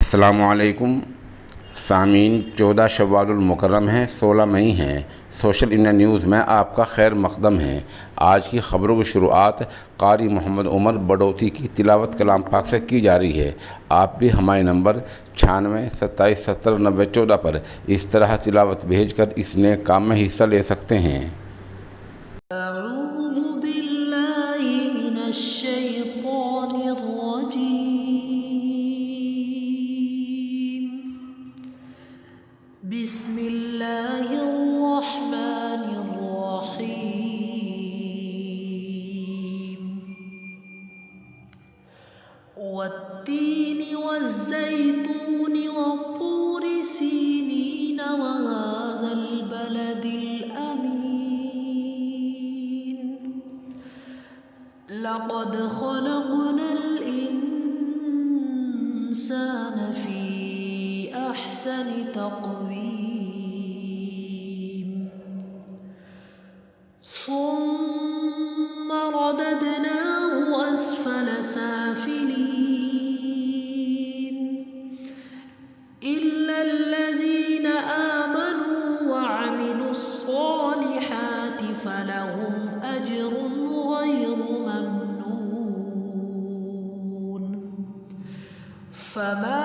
अस्सलामुअलैकुम सामीन, 14 शव्वालुल मुकर्रम है, 16 मई हैं। सोशल इंडिया न्यूज़ में आपका खैर मकदम है। आज की ख़बरों की शुरुआत कारी मोहम्मद उमर बडौती की तिलावत कलाम पाक से की जा रही है। आप भी हमारे नंबर 96 27 70 90 14 पर इस तरह तिलावत भेज कर इस नेक काम में हिस्सा ले सकते हैं। वत्तीन वज़्ज़ैतून वत्तूर सीनीन वहाज़ल बलदिल अमीन लक़द ख़लक़नल इंसान फ़ी अहसनि तक़वीम सुम्मा रददनाहु अस्फ़ल साफ़िलीन इल्लल्लज़ीन आमनू वअमिलुस्सॉलिहाति फ़लहुम अज्रुन ग़ैरु ममनून फमा